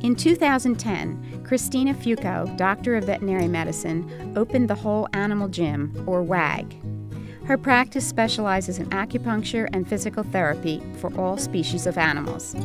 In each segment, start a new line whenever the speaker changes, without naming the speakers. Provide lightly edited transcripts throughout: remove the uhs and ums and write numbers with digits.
In 2010, Christina Fuco, Doctor of Veterinary Medicine, opened the Whole Animal Gym, or WAG. Her practice specializes in acupuncture and physical therapy for all species of animals.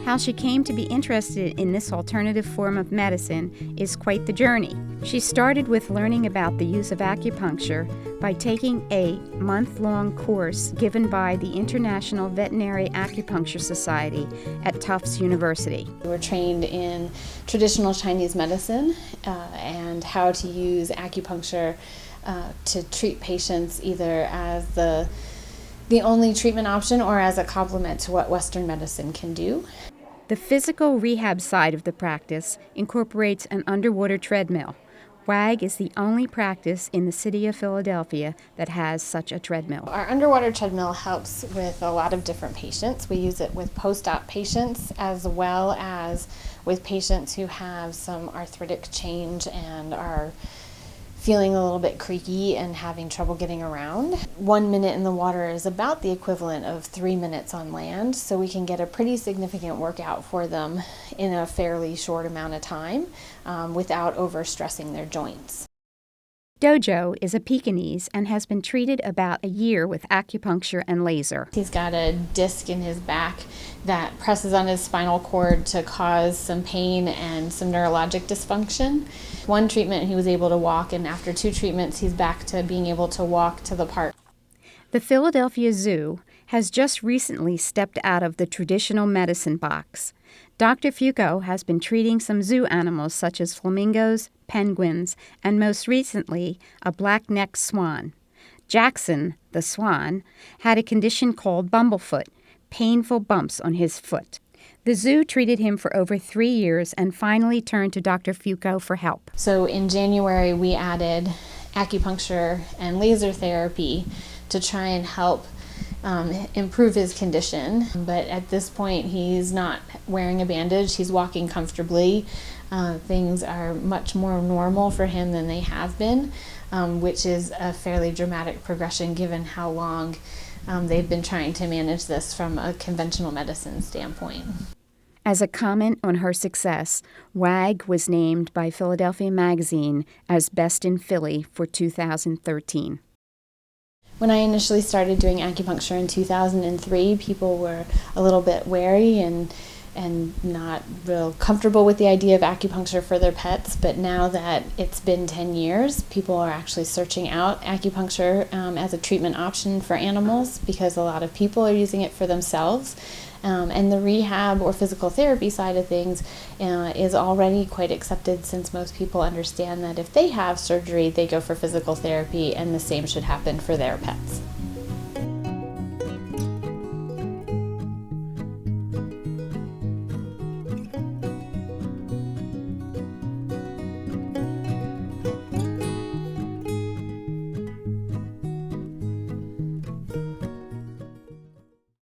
How she came to be interested in this alternative form of medicine is quite the journey. She started with learning about the use of acupuncture by taking a month-long course given by the International Veterinary Acupuncture Society at Tufts University.
We're trained in traditional Chinese medicine and how to use acupuncture to treat patients either as the only treatment option or as a complement to what Western medicine can do.
The physical rehab side of the practice incorporates an underwater treadmill. WAG is the only practice in the city of Philadelphia that has such a treadmill.
Our underwater treadmill helps with a lot of different patients. We use it with post-op patients as well as with patients who have some arthritic change and are feeling a little bit creaky and having trouble getting around. 1 minute in the water is about the equivalent of 3 minutes on land, so we can get a pretty significant workout for them in a fairly short amount of time without overstressing their joints.
Dojo is a Pekingese and has been treated about a year with acupuncture and laser.
He's got a disc in his back that presses on his spinal cord to cause some pain and some neurologic dysfunction. One treatment he was able to walk, and after 2 treatments he's back to being able to walk to the park.
The Philadelphia Zoo has just recently stepped out of the traditional medicine box. Dr. Fuco has been treating some zoo animals such as flamingos, penguins, and most recently, a black-necked swan. Jackson, the swan, had a condition called bumblefoot, painful bumps on his foot. The zoo treated him for over 3 years and finally turned to Dr. Fuco for help.
So in January, we added acupuncture and laser therapy to try and help improve his condition. But at this point, he's not wearing a bandage. He's walking comfortably. Things are much more normal for him than they have been, which is a fairly dramatic progression given how long they've been trying to manage this from a conventional medicine standpoint.
As a comment on her success, WAG was named by Philadelphia Magazine as Best in Philly for 2013.
When I initially started doing acupuncture in 2003, people were a little bit wary and not real comfortable with the idea of acupuncture for their pets, but now that it's been 10 years, people are actually searching out acupuncture as a treatment option for animals because a lot of people are using it for themselves. And the rehab or physical therapy side of things is already quite accepted, since most people understand that if they have surgery, they go for physical therapy, and the same should happen for their pets.